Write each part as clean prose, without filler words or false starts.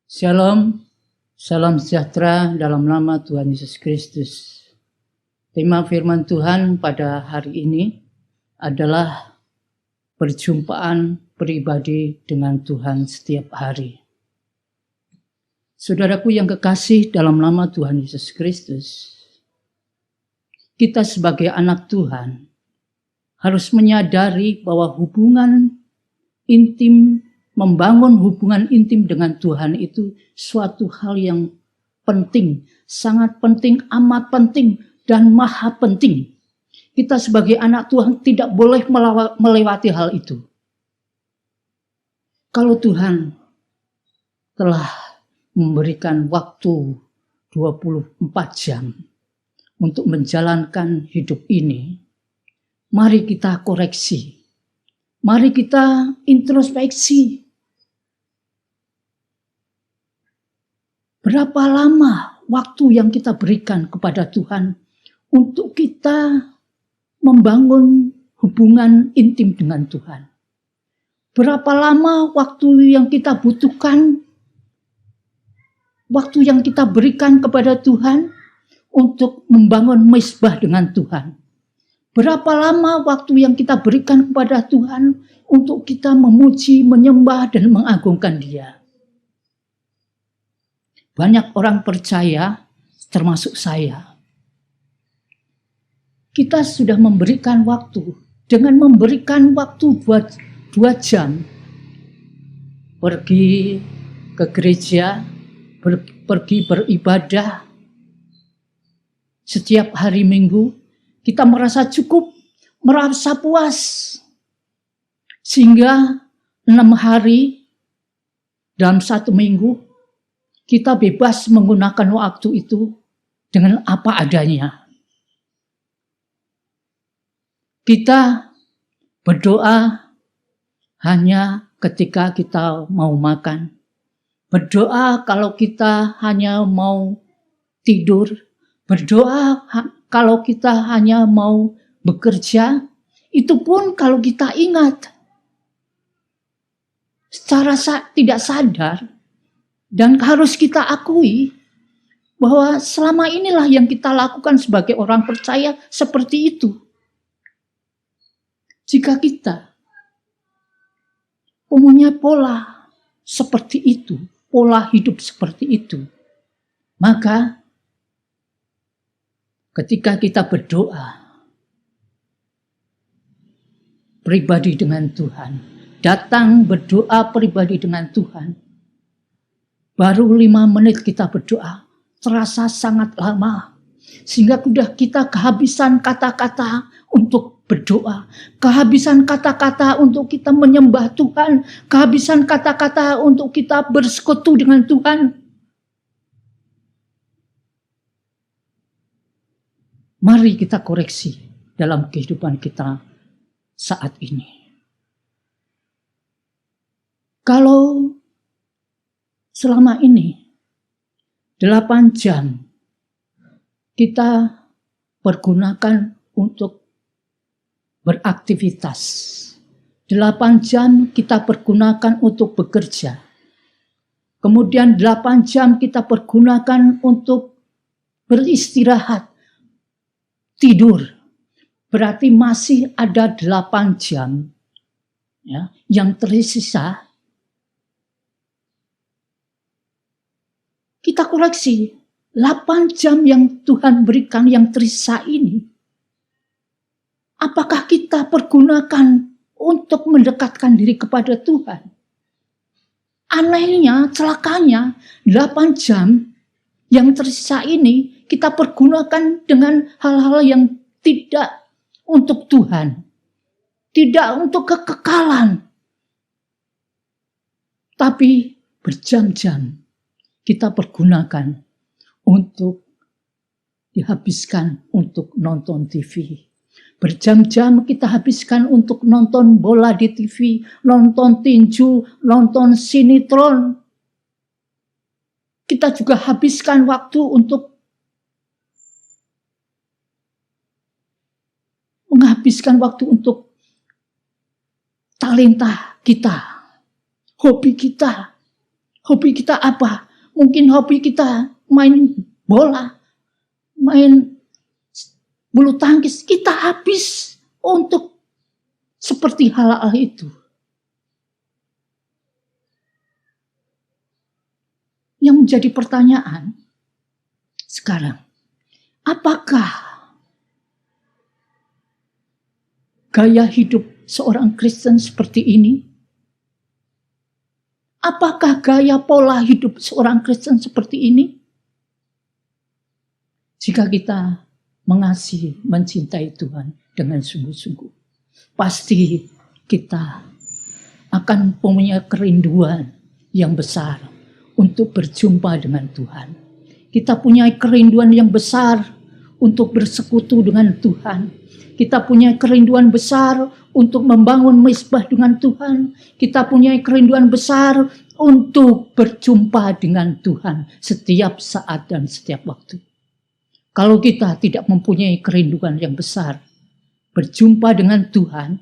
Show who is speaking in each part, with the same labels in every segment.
Speaker 1: Shalom, salam sejahtera dalam nama Tuhan Yesus Kristus. Tema firman Tuhan pada hari ini adalah perjumpaan pribadi dengan Tuhan setiap hari. Saudaraku yang kekasih dalam nama Tuhan Yesus Kristus, kita sebagai anak Tuhan harus menyadari bahwa membangun hubungan intim dengan Tuhan itu suatu hal yang penting, sangat penting, amat penting, dan maha penting. Kita sebagai anak Tuhan tidak boleh melewati hal itu. Kalau Tuhan telah memberikan waktu 24 jam untuk menjalankan hidup ini, mari kita koreksi, mari kita introspeksi. Berapa lama waktu yang kita berikan kepada Tuhan untuk kita membangun hubungan intim dengan Tuhan? Berapa lama waktu yang kita butuhkan, waktu yang kita berikan kepada Tuhan untuk membangun mezbah dengan Tuhan? Berapa lama waktu yang kita berikan kepada Tuhan untuk kita memuji, menyembah, dan mengagungkan Dia? Banyak orang percaya, termasuk saya, kita sudah memberikan waktu. Dengan memberikan waktu 2 jam, pergi ke gereja, pergi beribadah setiap hari Minggu, kita merasa cukup, merasa puas. Sehingga 6 hari dalam 1 minggu, kita bebas menggunakan waktu itu dengan apa adanya. Kita berdoa hanya ketika kita mau makan. Berdoa kalau kita hanya mau tidur. Berdoa kalau kita hanya mau bekerja. Itu pun kalau kita ingat. Secara tidak sadar. Dan harus kita akui bahwa selama inilah yang kita lakukan sebagai orang percaya seperti itu. Jika kita punya pola seperti itu, pola hidup seperti itu, maka ketika kita berdoa pribadi dengan Tuhan, datang berdoa pribadi dengan Tuhan, baru 5 menit kita berdoa, terasa sangat lama. Sehingga sudah kita kehabisan kata-kata untuk berdoa. Kehabisan kata-kata untuk kita menyembah Tuhan. Kehabisan kata-kata untuk kita bersekutu dengan Tuhan. Mari kita koreksi dalam kehidupan kita saat ini. Kalau selama ini 8 jam kita pergunakan untuk beraktivitas. 8 jam kita pergunakan untuk bekerja. Kemudian 8 jam kita pergunakan untuk beristirahat, tidur. Berarti masih ada 8 jam ya, yang tersisa. Kita koreksi, 8 jam yang Tuhan berikan yang tersisa ini, apakah kita pergunakan untuk mendekatkan diri kepada Tuhan? Anehnya, celakanya, 8 jam yang tersisa ini kita pergunakan dengan hal-hal yang tidak untuk Tuhan. Tidak untuk kekekalan. Tapi berjam-jam kita pergunakan untuk dihabiskan untuk nonton TV. Berjam-jam kita habiskan untuk nonton bola di TV, nonton tinju, nonton sinetron. Kita juga habiskan waktu untuk menghabiskan waktu untuk talenta kita, hobi kita, Hobi kita apa? Mungkin hobi kita main bola, main bulu tangkis. Kita habis untuk seperti hal-hal itu. Yang menjadi pertanyaan sekarang, apakah gaya hidup seorang Kristen seperti ini? Apakah gaya pola hidup seorang Kristen seperti ini? Jika kita mengasihi, mencintai Tuhan dengan sungguh-sungguh, pasti kita akan punya kerinduan yang besar untuk berjumpa dengan Tuhan. Kita punya kerinduan yang besar untuk bersekutu dengan Tuhan. Kita punya kerinduan besar untuk membangun mezbah dengan Tuhan. Kita punya kerinduan besar untuk berjumpa dengan Tuhan setiap saat dan setiap waktu. Kalau kita tidak mempunyai kerinduan yang besar berjumpa dengan Tuhan,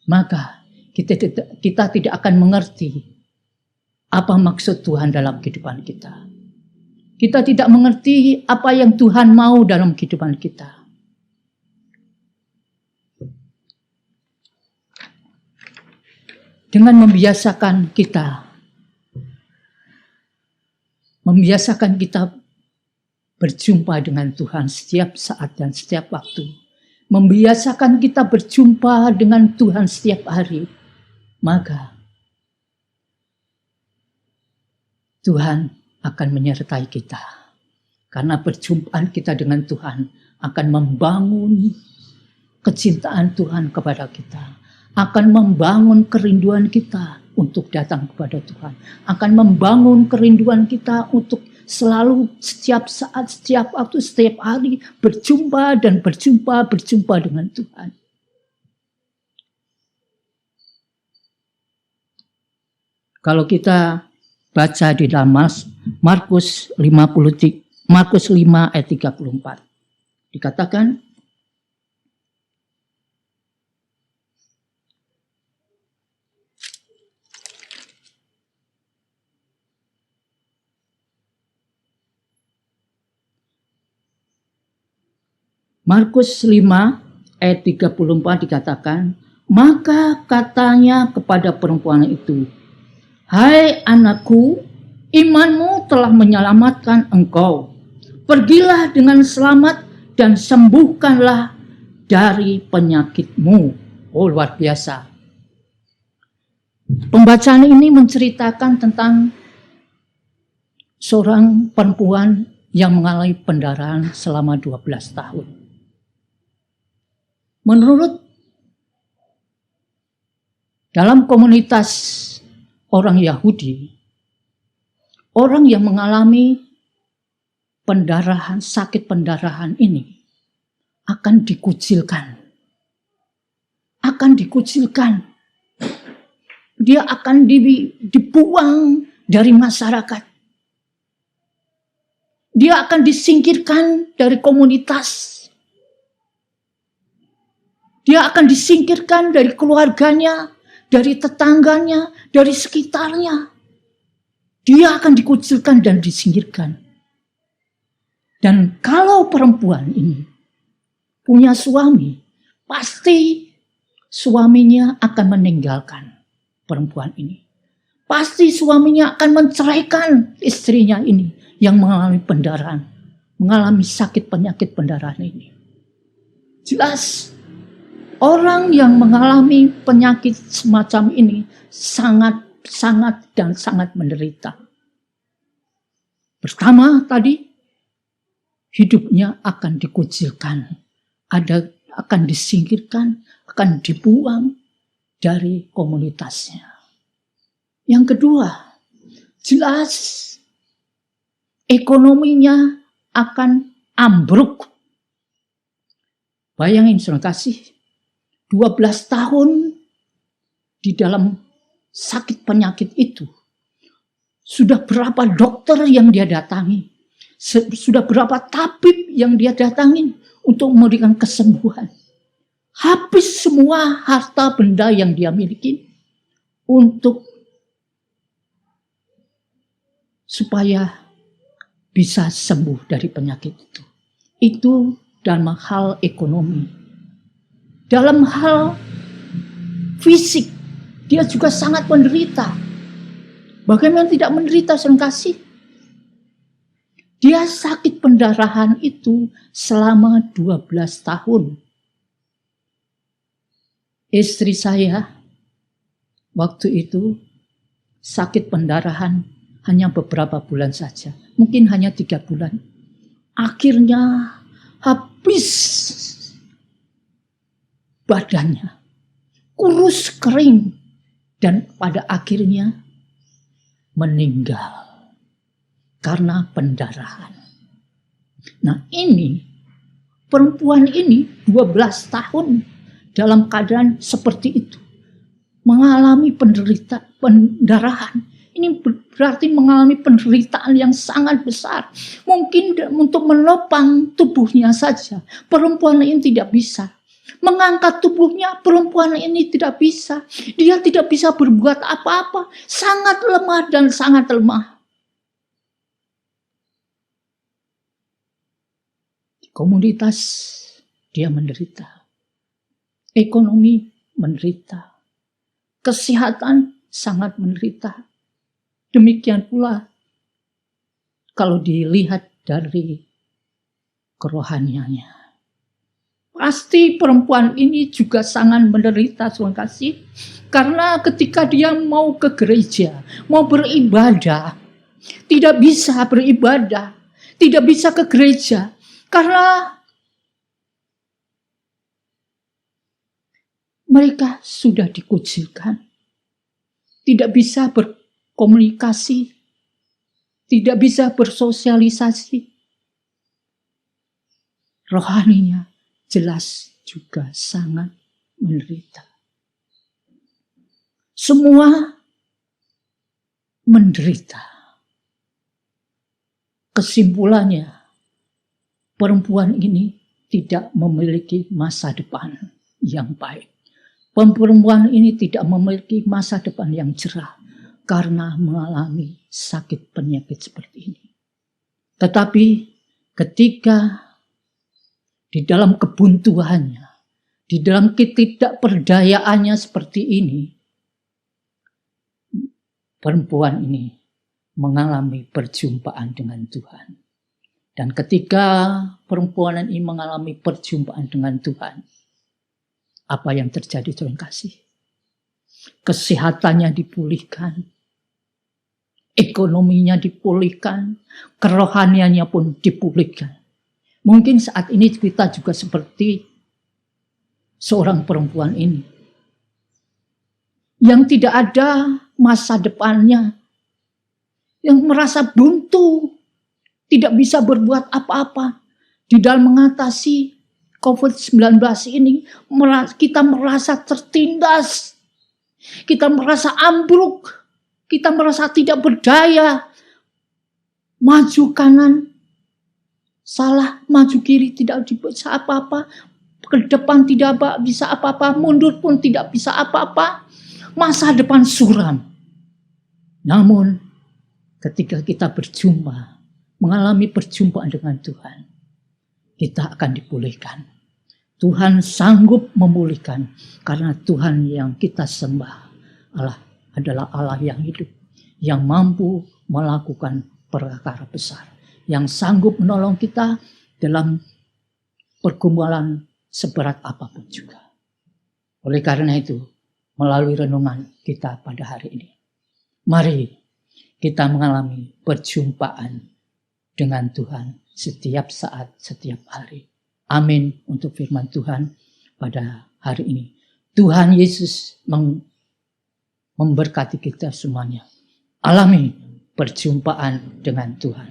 Speaker 1: maka kita tidak akan mengerti apa maksud Tuhan dalam kehidupan kita. Kita tidak mengerti apa yang Tuhan mau dalam kehidupan kita. Dengan membiasakan kita berjumpa dengan Tuhan setiap saat dan setiap waktu. Membiasakan kita berjumpa dengan Tuhan setiap hari. Maka Tuhan akan menyertai kita. Karena perjumpaan kita dengan Tuhan akan membangun kecintaan Tuhan kepada kita. Akan membangun kerinduan kita untuk datang kepada Tuhan. Akan membangun kerinduan kita untuk selalu setiap saat, setiap waktu, setiap hari berjumpa dan berjumpa dengan Tuhan. Kalau kita baca di dalam Markus 5 ayat 34, dikatakan, Markus 5 ayat 34 dikatakan, maka katanya kepada perempuan itu, hai anakku, imanmu telah menyelamatkan engkau. Pergilah dengan selamat dan sembuhkanlah dari penyakitmu. Oh, luar biasa. Pembacaan ini menceritakan tentang seorang perempuan yang mengalami pendarahan selama 12 tahun. Menurut dalam komunitas orang Yahudi, orang yang mengalami pendarahan, sakit pendarahan ini akan dikucilkan. Dia akan dibuang dari masyarakat. Dia akan disingkirkan dari komunitas. Dia akan disingkirkan dari keluarganya, dari tetangganya, dari sekitarnya. Dia akan dikucilkan dan disingkirkan. Dan kalau perempuan ini punya suami, pasti suaminya akan meninggalkan perempuan ini. Pasti suaminya akan menceraikan istrinya ini yang mengalami pendarahan, mengalami sakit penyakit pendarahan ini. Jelas, orang yang mengalami penyakit semacam ini sangat menderita. Pertama tadi, hidupnya akan dikucilkan, akan disingkirkan, akan dibuang dari komunitasnya. Yang kedua, jelas ekonominya akan ambruk. Bayangin saudara kasih, 12 tahun di dalam sakit penyakit itu. Sudah berapa dokter yang dia datangi. Sudah berapa tabib yang dia datangi untuk memberikan kesembuhan. Habis semua harta benda yang dia miliki untuk supaya bisa sembuh dari penyakit itu. Itu dalam hal ekonomi. Dalam hal fisik, dia juga sangat menderita. Bagaimana tidak menderita, saudara kasih? Dia sakit pendarahan itu selama 12 tahun. Istri saya waktu itu sakit pendarahan hanya beberapa bulan saja. Mungkin hanya 3 bulan. Akhirnya habis badannya. Kurus kering. Dan pada akhirnya meninggal. Karena pendarahan. Nah ini, perempuan ini 12 tahun dalam keadaan seperti itu. Mengalami pendarahan. Ini berarti mengalami penderitaan yang sangat besar. Mungkin untuk menopang tubuhnya saja, perempuan ini tidak bisa. Mengangkat tubuhnya, perempuan ini tidak bisa. Dia tidak bisa berbuat apa-apa. Sangat lemah dan sangat lemah. Komunitas dia menderita. Ekonomi menderita. Kesehatan sangat menderita. Demikian pula kalau dilihat dari kerohaniannya. Pasti perempuan ini juga sangat menderita, Tuhan kasih. Karena ketika dia mau ke gereja, mau beribadah, tidak bisa beribadah, tidak bisa ke gereja. Karena mereka sudah dikucilkan. Tidak bisa berkomunikasi. Tidak bisa bersosialisasi. Rohaninya jelas juga sangat menderita. Semua menderita. Kesimpulannya, perempuan ini tidak memiliki masa depan yang baik. Perempuan ini tidak memiliki masa depan yang cerah karena mengalami sakit penyakit seperti ini. Tetapi ketika di dalam kebuntuannya, di dalam ketidakperdayaannya seperti ini, perempuan ini mengalami perjumpaan dengan Tuhan. Dan ketika perempuan ini mengalami perjumpaan dengan Tuhan, apa yang terjadi, Tuhan kasih? Kesehatannya dipulihkan, ekonominya dipulihkan, kerohaniannya pun dipulihkan. Mungkin saat ini kita juga seperti seorang perempuan ini, yang tidak ada masa depannya, yang merasa buntu, tidak bisa berbuat apa-apa di dalam mengatasi COVID-19 ini. Kita merasa tertindas, kita merasa ambruk, kita merasa tidak berdaya. Maju kanan salah, maju kiri tidak bisa apa-apa, ke depan tidak bisa apa-apa, mundur pun tidak bisa apa-apa. Masa depan suram. Namun ketika kita berjumpa, mengalami perjumpaan dengan Tuhan, kita akan dipulihkan. Tuhan sanggup memulihkan karena Tuhan yang kita sembah adalah Allah yang hidup, yang mampu melakukan perkara besar, yang sanggup menolong kita dalam pergumulan seberat apapun juga. Oleh karena itu, melalui renungan kita pada hari ini, mari kita mengalami perjumpaan dengan Tuhan setiap saat, setiap hari. Amin untuk firman Tuhan pada hari ini. Tuhan Yesus memberkati kita semuanya. Alami perjumpaan dengan Tuhan.